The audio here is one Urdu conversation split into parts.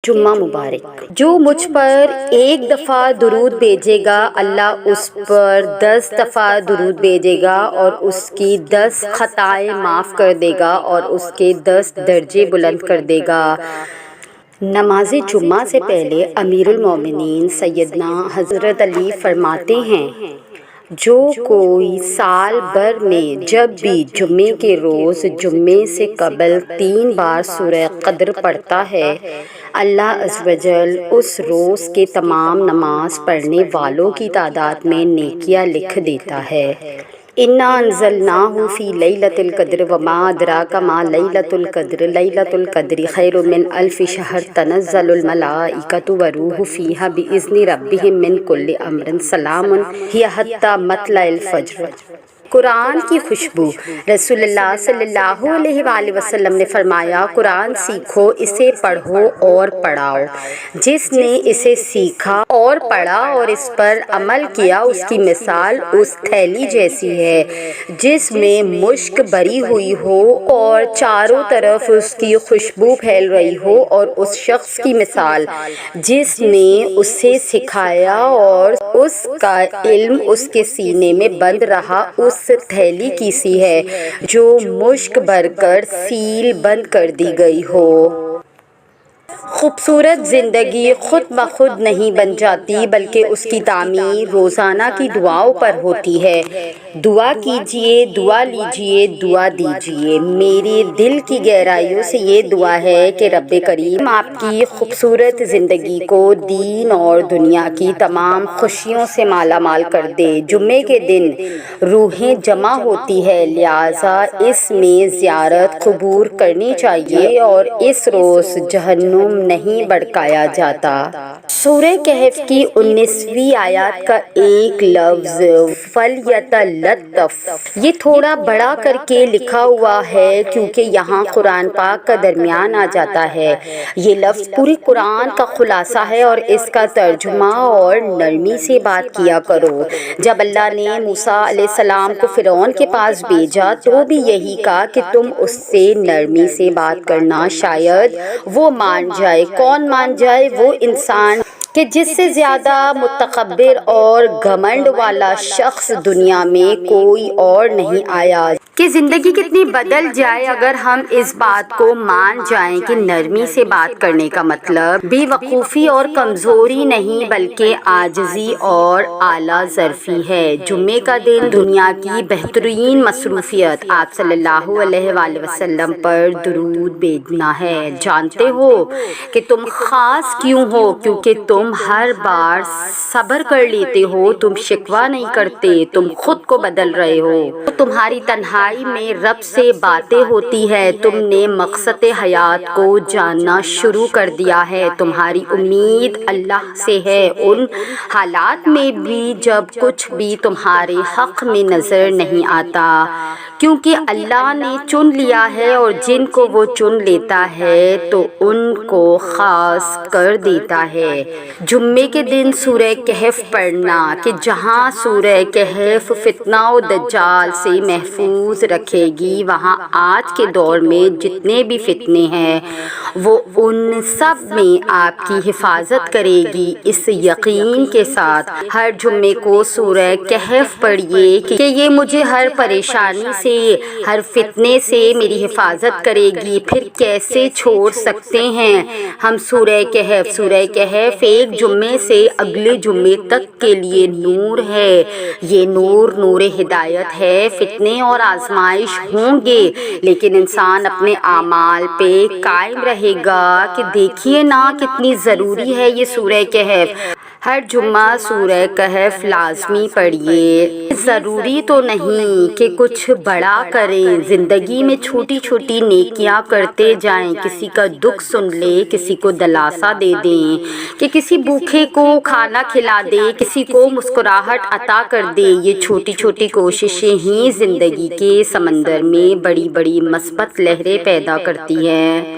جمعہ مبارک۔ جو مجھ پر ایک دفعہ درود بھیجے گا اللہ اس پر 10 دفعہ درود بھیجے گا اور اس کی 10 خطائیں معاف کر دے گا اور اس کے 10 درجے بلند کر دے گا۔ نماز جمعہ سے پہلے امیر المومنین سیدنا حضرت علی فرماتے ہیں، جو کوئی سال بھر میں جب بھی جمعے کے روز جمعے سے قبل 3 بار سورہ قدر پڑھتا ہے، اللہ عز و جل اس روز کے تمام نماز پڑھنے والوں کی تعداد میں نیکیاں لکھ دیتا ہے۔ اِنَّا أَنزَلْنَاهُ فِي لَيْلَةِ الْقَدْرِ وَمَا أَدْرَاكَ مَا لَيْلَةُ الْقَدْرِ لَيْلَةُ الْقَدْرِ خَيْرٌ مِّنْ أَلْفِ شَهْرٍ تَنَزَّلُ الْمَلَائِكَةُ وَالرُّوحُ فِيهَا بِإِذْنِ رَبِّهِم مِّن كُلِّ أَمْرٍ سَلَامٌ هِيَ حَتَّىٰ مَطْلَعِ الْفَجْرِ۔ قرآن کی خوشبو۔ رسول اللہ صلی اللہ علیہ وآلہ وسلم نے فرمایا، قرآن سیکھو، اسے پڑھو اور پڑھاؤ۔ جس نے اسے سیکھا اور پڑھا اور اس پر عمل کیا، اس کی مثال اس تھیلی جیسی ہے جس میں مشک بھری ہوئی ہو اور چاروں طرف اس کی خوشبو پھیل رہی ہو، اور اس شخص کی مثال جس نے اسے سکھایا اور اس کا علم اس کے سینے میں بند رہا، اس تھیلی کی سی ہے جو مشک بھر کر سیل بند کر دی گئی ہو۔ خوبصورت زندگی خود بخود نہیں بن جاتی، بلکہ اس کی تعمیر روزانہ کی دعاؤں پر ہوتی ہے۔ دعا کیجئے، دعا لیجئے، دعا دیجئے۔ میرے دل کی گہرائیوں سے یہ دعا ہے کہ رب کریم آپ کی خوبصورت زندگی کو دین اور دنیا کی تمام خوشیوں سے مالا مال کر دے۔ جمعے کے دن روحیں جمع ہوتی ہے، لہٰذا اس میں زیارت قبور کرنی چاہیے اور اس روز جہنم نہیں بھڑکایا جاتا۔ سورہ کہف کی 19ویں آیات کا ایک لفظ فَلْيَتَلَطَّفْ یہ تھوڑا بڑا کر کے لکھا ہوا ہے کیونکہ یہاں قرآن پاک کا درمیان آ جاتا ہے۔ یہ لفظ پورے قرآن کا خلاصہ ہے اور اس کا ترجمہ اور نرمی سے بات کیا کرو۔ جب اللہ نے موسیٰ علیہ السلام کو فرعون کے پاس بھیجا تو بھی یہی کہا کہ تم اس سے نرمی سے بات کرنا، شاید وہ مان جائے۔ کون مان جائے؟ وہ انسان کہ جس سے زیادہ متکبر اور گھمنڈ والا شخص دنیا میں کوئی اور نہیں آیا۔ کہ زندگی کتنی بدل جائے اگر ہم اس بات کو مان جائیں کہ نرمی سے بات کرنے کا مطلب بے وقوفی اور کمزوری نہیں بلکہ عاجزی اور اعلیٰ ظرفی ہے۔ جمعے کا دن دنیا کی بہترین مصروفیت آپ صلی اللہ علیہ وآلہ وسلم پر درود بھیجنا ہے۔ جانتے ہو کہ تم خاص کیوں ہو؟ کیونکہ تم ہر بار صبر کر لیتے ہو، تم شکوہ نہیں کرتے، تم خود کو بدل رہے ہو۔ تمہاری تنہائی میں رب سے باتیں ہوتی ہے، تم نے مقصد حیات کو جاننا شروع کر دیا ہے، تمہاری امید اللہ سے ہے ان حالات میں بھی جب کچھ بھی تمہارے حق میں نظر نہیں آتا، کیونکہ اللہ نے چن لیا ہے اور جن کو وہ چن لیتا ہے تو ان کو خاص کر دیتا ہے۔ جمعے کے دن سورہ کہف پڑھنا کہ جہاں سورہ کہف فتنہ و دجال سے محفوظ رکھے گی، وہاں آج کے دور میں جتنے بھی فتنے ہیں وہ ان سب میں آپ کی حفاظت کرے گی۔ اس یقین کے ساتھ ہر جمعے کو سورہ کہف پڑھیے کہ یہ مجھے ہر پریشانی سے، ہر فتنے سے میری حفاظت کرے گی۔ پھر کیسے چھوڑ سکتے ہیں ہم سورہ کہف؟ سورہ کہف ایک جمعے سے اگلے جمعے تک کے لیے نور ہے۔ یہ نور نور ہدایت ہے۔ فتنے اور آزمائش ہوں گے لیکن انسان اپنے اعمال پہ قائم رہے گا۔ کہ دیکھیے نا کتنی ضروری ہے یہ سورہ کہف۔ ہر جمعہ سورہ کہف لازمی پڑھیے۔ ضروری تو نہیں کہ کچھ بڑا کریں، زندگی میں چھوٹی چھوٹی نیکیاں کرتے جائیں، کسی کا دکھ سن لے، کسی کو دلاسا دے دیں، کہ کسی بھوکے کو کھانا کھلا دے، کسی کو مسکراہٹ عطا کر دے۔ یہ چھوٹی چھوٹی کوششیں ہی زندگی کے سمندر میں بڑی بڑی مثبت لہریں پیدا کرتی ہیں۔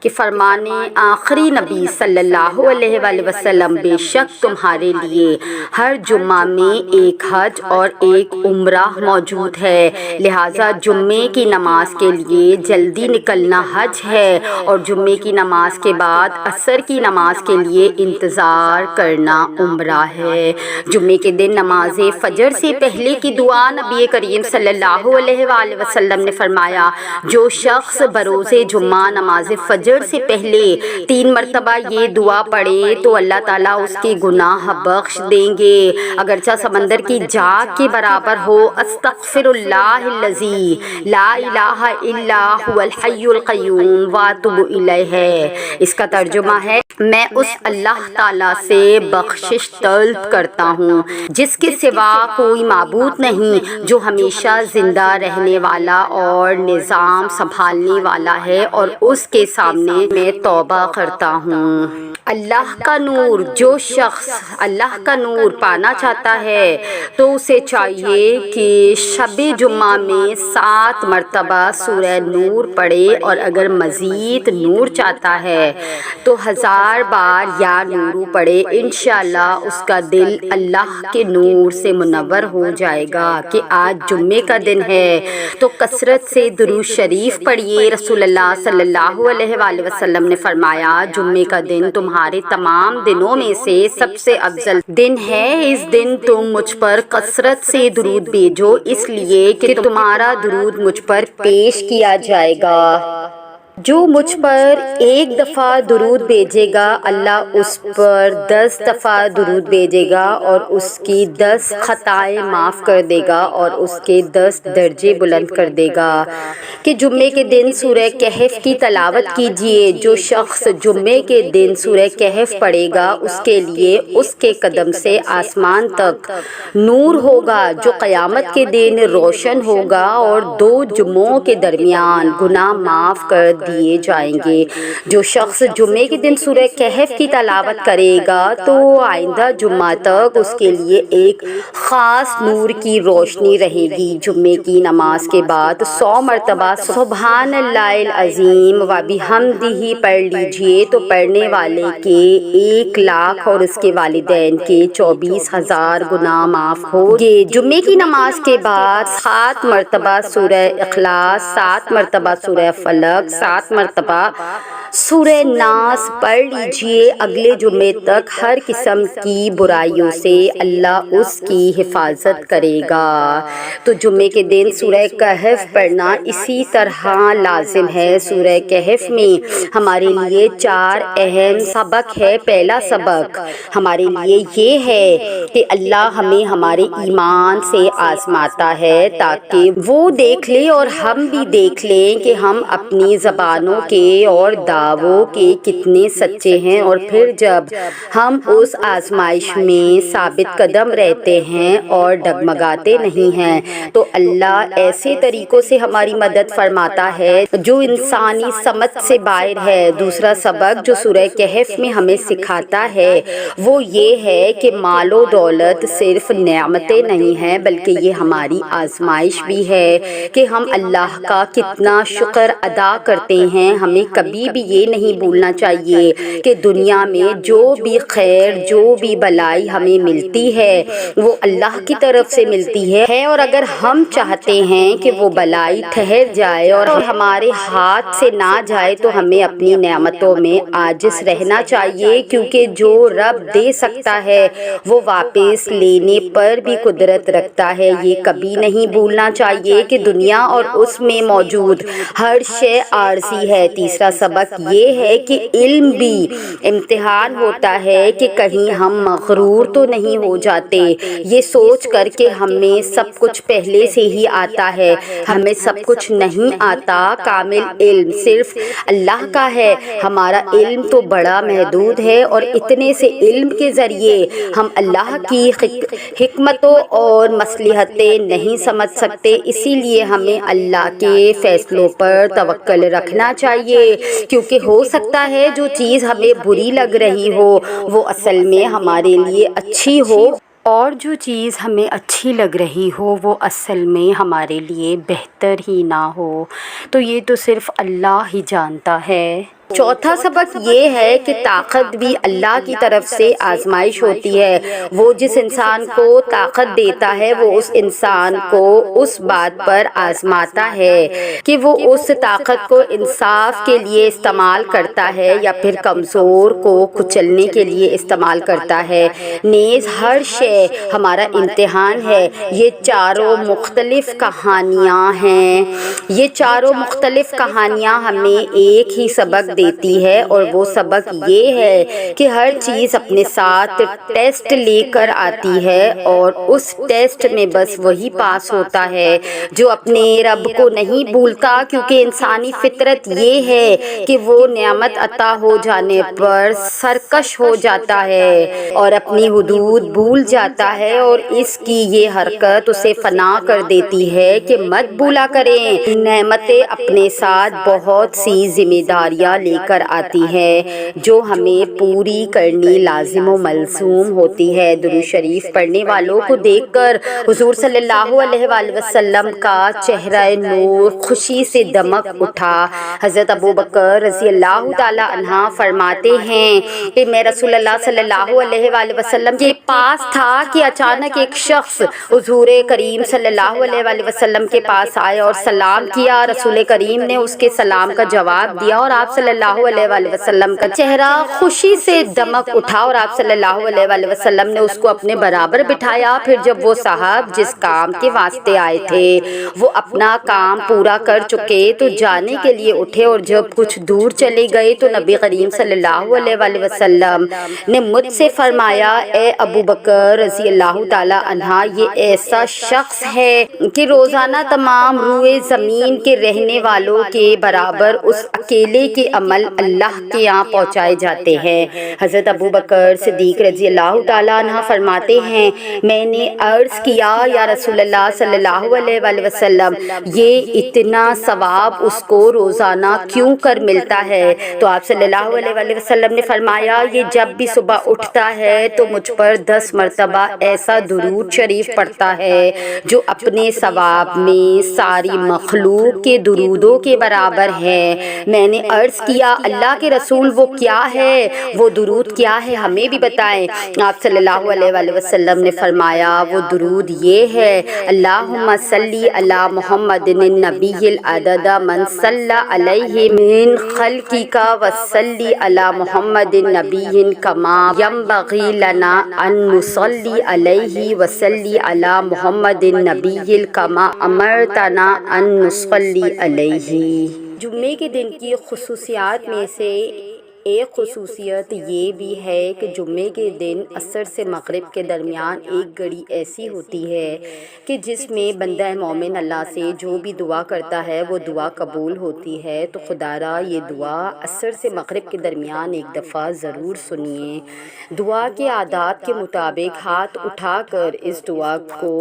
کہ فرمانے آخری نبی صلی اللہ علیہ وآلہ وسلم بے شک تمہارے لیے ہر جمعہ میں ایک حج اور ایک عمرہ موجود ہے، لہٰذا جمعے کی نماز کے لیے جلدی نکلنا حج ہے اور جمعے کی نماز کے بعد عصر کی نماز کے لیے انتظار کرنا عمرہ ہے۔ جمعے کے دن نماز فجر سے پہلے کی دعا نبی کریم صلی اللہ علیہ وآلہ وسلم نے فرمایا، جو شخص بروز جمعہ نماز فجر سے پہلے 3 مرتبہ یہ دعا پڑھے تو اللہ تعالیٰ اس کے گناہ بخش دیں گے، اگرچہ سمندر کی جھاگ کے برابر ہو۔ استغفر اللہ الذی لا الہ الا هو الحی القیوم واتوب الیہ۔ اس کا ترجمہ ہے، میں اس اللہ تعالیٰ سے بخشش طلب کرتا ہوں جس کے سوا کوئی معبود نہیں، جو ہمیشہ زندہ رہنے والا اور نظام سنبھالنے والا ہے، اور اس کے سامنے میں توبہ کرتا ہوں۔ اللہ کا نور، جو شخص اللہ کا نور پانا چاہتا ہے تو اسے چاہیے کہ شب جمعہ میں 7 مرتبہ سورہ نور پڑھے، اور اگر مزید نور چاہتا ہے تو 1000 بار یا نور پڑھے۔ انشاءاللہ اس کا دل اللہ کے نور سے منور ہو جائے گا کہ آج جمعے کا دن ہے، تو کثرت سے درود شریف پڑھیے۔ رسول اللہ صلی اللہ علیہ وآلہ وسلم نے فرمایا، جمعے کا دن تمہارے تمام دنوں میں سے سب سے افضل دن ہے، اس دن تم مجھ پر کثرت سے درود بھیجو، اس لیے کہ تمہارا درود مجھ پر پیش کیا جائے گا۔ جو مجھ پر 1 دفعہ درود بھیجے گا، اللہ اس پر 10 دفعہ درود بھیجے گا اور اس کی 10 خطائیں معاف کر دے گا اور اس کے 10 درجے بلند کر دے گا۔ کہ جمعے کے دن سورہ کہف کی تلاوت کیجیے، جو شخص جمعے کے دن سورہ کہف پڑھے گا اس کے لیے اس کے قدم سے آسمان تک نور ہوگا جو قیامت کے دن روشن ہوگا، اور 2 جمعوں کے درمیان گناہ معاف کر دیے جائیں گے۔ جو شخص جمعے کے دن سورہ کہف کی تلاوت کرے گا تو آئندہ جمعہ تک اس کے لیے ایک خاص نور کی روشنی رہے گی۔ جمعے کی نماز کے بعد 100 مرتبہ سبحان اللہ العظیم و بحمدہ پڑھ لیجئے تو پڑھنے والے کے 1 لاکھ اور اس کے والدین کے 24,000 گناہ معاف ہو گے۔ جمعے کی نماز کے بعد 7 مرتبہ سورہ اخلاص، 7 مرتبہ سورہ فلق، 7 مرتبہ سورہ ناس پڑھ لیجئے۔ اگلے جمعے تک ہر قسم کی برائیوں سے اللہ اس کی حفاظت کرے گا۔ تو جمعے کے دن سورہ کہف پڑھنا اسی طرح لازم ہے۔ سورہ کہف میں ہمارے لیے 4 اہم سبق ہے۔ پہلا سبق ہمارے لیے یہ ہے کہ اللہ ہمیں ہمارے ایمان سے آزماتا ہے تاکہ وہ دیکھ لے اور ہم بھی دیکھ لیں کہ ہم اپنی زبانوں کے اور دعووں کے کتنے سچے ہیں، اور پھر جب ہم اس آزمائش میں ثابت قدم رہتے ہیں اور ڈگمگاتے نہیں ہیں تو اللہ ایسے طریقوں سے ہماری مدد فرماتا ہے جو انسانی سمجھ سے باہر ہے۔ دوسرا سبق جو سورہ کہف میں ہمیں سکھاتا ہے وہ یہ ہے کہ مال و دولت صرف نعمتیں نہیں ہیں بلکہ یہ ہماری آزمائش بھی ہے کہ ہم اللہ کا کتنا شکر ادا کرتے ہیں۔ ہمیں کبھی بھی یہ نہیں بھولنا چاہیے کہ دنیا میں جو بھی خیر، جو بھی بلائی ہمیں ملتی ہے وہ اللہ کی طرف سے ملتی ہے، اور اگر ہم چاہتے ہیں کہ وہ بلائی ٹھہر جائے اور ہمارے ہاتھ سے نہ جائے تو ہمیں اپنی نعمتوں میں عاجز رہنا چاہیے، کیونکہ جو رب دے سکتا ہے وہ واپس لینے پر بھی قدرت رکھتا ہے۔ یہ کبھی نہیں بھولنا چاہیے کہ دنیا اور اس میں موجود ہر شے عارضی ہے۔ تیسرا سبق یہ ہے کہ علم بھی امتحان ہوتا ہے کہ کہیں ہم مغرور تو نہیں ہو جاتے، یہ سوچ کر کہ ہمیں سب کچھ پہلے سے ہی آتا ہے۔ ہمیں سب کچھ نہیں آتا، کامل علم صرف اللہ کا ہے۔ ہمارا علم تو بڑا محدود ہے اور اتنے سے علم کے ذریعے ہم اللہ کی حکمتوں اور مصلحتیں نہیں سمجھ سکتے، اسی لیے ہمیں اللہ کے فیصلوں پر توکل رکھنا چاہیے، کیونکہ ہو سکتا ہے جو چیز ہمیں بری لگ رہی ہو وہ اصل میں ہمارے لیے اچھی ہو، اور جو چیز ہمیں اچھی لگ رہی ہو وہ اصل میں ہمارے لیے بہتر ہی نہ ہو۔ تو یہ تو صرف اللہ ہی جانتا ہے۔ چوتھا سبق یہ ہے کہ طاقت بھی اللہ کی طرف سے آزمائش ہوتی ہے۔ وہ جس انسان کو طاقت دیتا ہے وہ اس انسان کو اس بات پر آزماتا ہے کہ وہ اس طاقت کو انصاف کے لیے استعمال کرتا ہے یا پھر کمزور کو کچلنے کے لیے استعمال کرتا ہے۔ نیز ہر شے ہمارا امتحان ہے۔ یہ چاروں مختلف کہانیاں ہیں۔ یہ چاروں مختلف کہانیاں ہمیں ایک ہی سبق دیتی ہے اور وہ سبق یہ ہے کہ ہر چیز اپنے ساتھ ٹیسٹ لے کر آتی ہے اور اس ٹیسٹ میں بس وہی پاس ہوتا ہے جو اپنے رب کو نہیں بھولتا، کیونکہ انسانی فطرت یہ ہے کہ وہ نعمت عطا ہو جانے پر سرکش ہو جاتا ہے اور اپنی حدود بھول جاتا ہے، اور اس کی یہ حرکت اسے فنا کر دیتی ہے کہ مت بھولا کریں، نعمتیں اپنے ساتھ بہت سی ذمہ داریاں لے کر آتی ہے جو ہمیں پوری کرنی لازم و ملزوم ہوتی ہے۔ درود شریف پڑھنے والوں کو دیکھ کر حضور صلی اللہ علیہ وآلہ وسلم کا چہرہ نور خوشی سے دمک اٹھا۔ حضرت ابو بکر رضی اللہ تعالی عنہ فرماتے ہیں کہ میں رسول اللہ صلی اللہ علیہ وآلہ وسلم کے پاس تھا کہ اچانک ایک شخص حضور کریم صلی اللہ علیہ وآلہ وسلم کے پاس آئے اور سلام کیا۔ رسول کریم نے اس کے سلام کا جواب دیا اور آپ صلی اللہ علیہ وآلہ وسلم کا چہرہ خوشی سے دمک اٹھا اور آپ صلی اللہ علیہ وآلہ وسلم نے اس کو اپنے برابر بٹھایا۔ پھر جب وہ صاحب جس کام کے واسطے آئے تھے وہ اپنا کام پورا کر چکے تو جانے کے لیے اٹھے، اور جب کچھ دور چلے گئے تو نبی کریم صلی اللہ علیہ وآلہ وسلم نے مجھ سے فرمایا، اے ابو بکر رضی اللہ تعالی عنہ، یہ ایسا شخص ہے کہ روزانہ تمام روئے زمین کے رہنے والوں کے برابر اس اکیلے کے عمل اللہ کے یہاں پہنچائے جاتے ہیں۔ حضرت ابو بکر صدیق رضی اللہ تعالیٰ عنہ فرماتے ہیں، میں نے عرض کیا، یا رسول اللہ صلی اللہ علیہ وآلہ وسلم، یہ اتنا ثواب اس کو روزانہ کیوں کر ملتا ہے؟ تو آپ صلی اللہ علیہ وآلہ وسلم نے فرمایا، یہ جب بھی صبح اٹھتا ہے تو مجھ پر 10 مرتبہ ایسا درود شریف پڑھتا ہے جو اپنے ثواب میں ساری مخلوق کے درودوں کے برابر ہے۔ میں نے عرض کیا، اللہ کے رسول وہ کیا ہے؟ وہ درود کیا ہے؟ ہمیں بھی بتائیں۔ آپ صلی اللہ علیہ وآلہ وسلم نے فرمایا، وہ درود یہ ہے، اللہم صلی علی محمد النبی العدد من صلی علیہ من خلقک وصلی علی محمد النبی کما ینبغی لنا ان نصلی علیہ وصلی علی محمد النبی کما امرتنا ان نصلی علیہ۔ جمعے کے دن کی خصوصیات میں سے ایک خصوصیت یہ بھی ہے کہ جمعے کے دن عصر سے مغرب کے درمیان ایک گھڑی ایسی ہوتی ہے کہ جس میں بندہ مومن اللہ سے جو بھی دعا کرتا ہے وہ دعا قبول ہوتی ہے۔ تو خدا را یہ دعا عصر سے مغرب کے درمیان ایک دفعہ ضرور سنیے۔ دعا کے عادات کے مطابق ہاتھ اٹھا کر اس دعا کو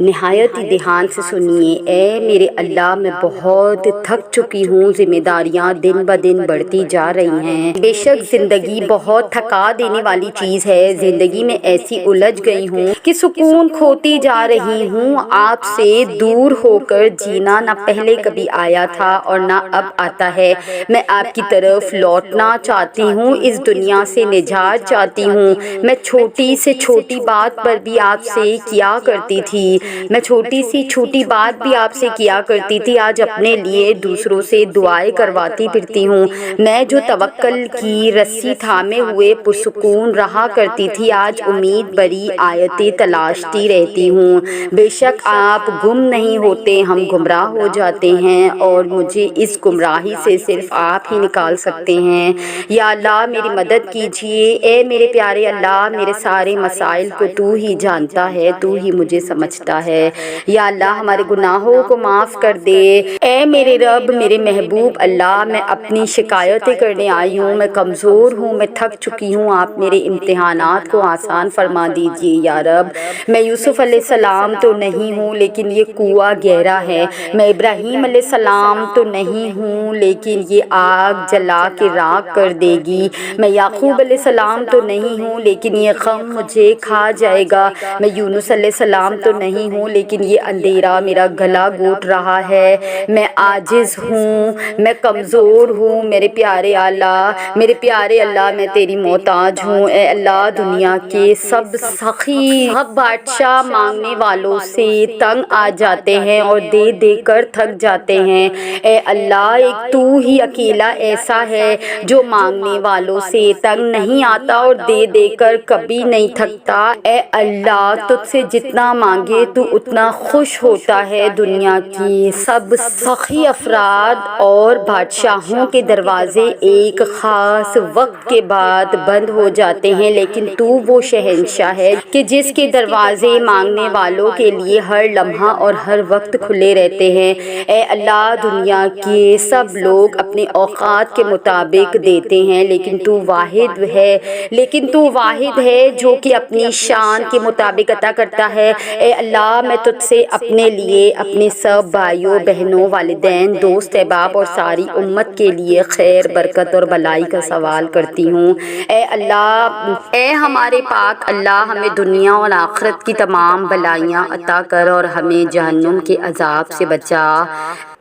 نہایت ہی دھیان سے سنیے۔ اے میرے اللہ، میں بہت تھک چکی ہوں، ذمہ داریاں دن بدن بڑھتی جا رہی ہیں۔ بے شک زندگی بہت تھکا دینے والی چیز ہے۔ زندگی میں ایسی الجھ گئی ہوں کہ سکون کھوتی جا رہی ہوں۔ آپ سے دور ہو کر جینا نہ پہلے کبھی آیا تھا اور نہ اب آتا ہے۔ میں آپ کی طرف لوٹنا چاہتی ہوں، اس دنیا سے نجات چاہتی ہوں۔ میں چھوٹی سے چھوٹی بات پر بھی آپ سے کیا کرتی تھی، میں چھوٹی سی چھوٹی بات بھی آپ سے کیا کرتی تھی، آج اپنے لیے دوسروں سے دعائیں کرواتی پھرتی ہوں۔ میں جو توکل کی رسی تھامے ہوئے پرسکون رہا کرتی تھی، آج امید بری آیتیں تلاشتی رہتی ہوں۔ بے شک آپ گم نہیں ہوتے، ہم گمراہ ہو جاتے ہیں اور مجھے اس گمراہی سے صرف آپ ہی نکال سکتے ہیں۔ یا اللہ میری مدد کیجیے۔ اے میرے پیارے اللہ، میرے سارے مسائل کو تو ہی جانتا ہے، تو ہی مجھے سمجھتا ہے۔ یا اللہ ہمارے گناہوں کو معاف کر دے۔ اے میرے رب، میرے محبوب اللہ، میں اپنی شکایتیں کرنے آئی ہوں، میں کمزور ہوں، میں تھک چکی ہوں، آپ میرے امتحانات کو آسان فرما دیجیے یا رب۔ میں یوسف علیہ السلام تو نہیں ہوں لیکن یہ کنواں گہرا ہے، میں ابراہیم علیہ السلام تو نہیں ہوں لیکن یہ آگ جلا کے راکھ کر دے گی، میں یعقوب علیہ السلام تو نہیں ہوں لیکن یہ غم مجھے کھا جائے گا، میں یونس علیہ السلام تو نہیں ہوں لیکن یہ اندھیرا میرا گلا گھونٹ رہا ہے، میں عاجز ہوں، میں کمزور ہوں، میرے پیارے اللہ میں تیری محتاج ہوں۔ اے اللہ، دنیا کے سب سخی بادشاہ مانگنے والوں سے تنگ آ جاتے ہیں اور دے دے کر تھک جاتے ہیں۔ اے اللہ، ایک تو ہی اکیلا ایسا ہے جو مانگنے والوں سے تنگ نہیں آتا اور دے دے کر کبھی نہیں تھکتا۔ اے اللہ، تجھ سے جتنا مانگے تو اتنا خوش ہوتا ہے۔ دنیا کی سب سخی افراد اور بادشاہوں کے دروازے ایک خاص وقت کے بعد بند ہو جاتے ہیں، لیکن تو وہ شہنشاہ ہے کہ جس کے دروازے مانگنے والوں کے لیے ہر لمحہ اور ہر وقت کھلے رہتے ہیں۔ اے اللہ، دنیا کے سب لوگ اپنے اوقات کے مطابق دیتے ہیں لیکن تو واحد ہے جو کہ اپنی شان کے مطابق عطا کرتا ہے۔ اے اللہ، میں تجھ سے اپنے لیے، اپنے سب بھائیوں بہنوں، والدین، دوست احباب اور ساری امت کے لیے خیر، برکت اور بھلائی کا سوال کرتی ہوں۔ اے اللہ، اے ہمارے پاک اللہ، ہمیں دنیا اور آخرت کی تمام بھلائیاں عطا کر اور ہمیں جہنم کے عذاب سے بچا،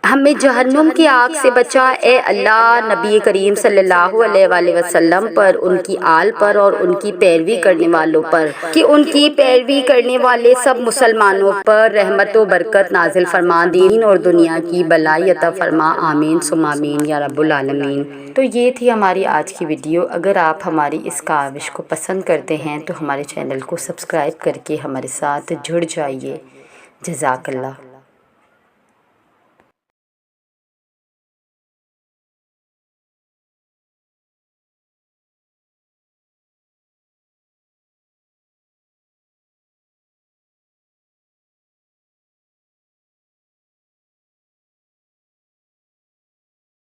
ہمیں جہنم کی آگ سے بچا۔ اے اللہ، نبی کریم صلی اللہ علیہ وآلہ وسلم پر، ان کی آل پر اور ان کی پیروی کرنے والوں پر، کہ ان کی پیروی کرنے والے سب مسلمانوں پر رحمت و برکت نازل فرما، دین اور دنیا کی بھلائی عطا فرما، آمین ثم آمین یا رب العالمین۔ تو یہ تھی ہماری آج کی ویڈیو۔ اگر آپ ہماری اس کاوش کو پسند کرتے ہیں تو ہمارے چینل کو سبسکرائب کر کے ہمارے ساتھ جڑ جائیے۔ جزاک اللہ۔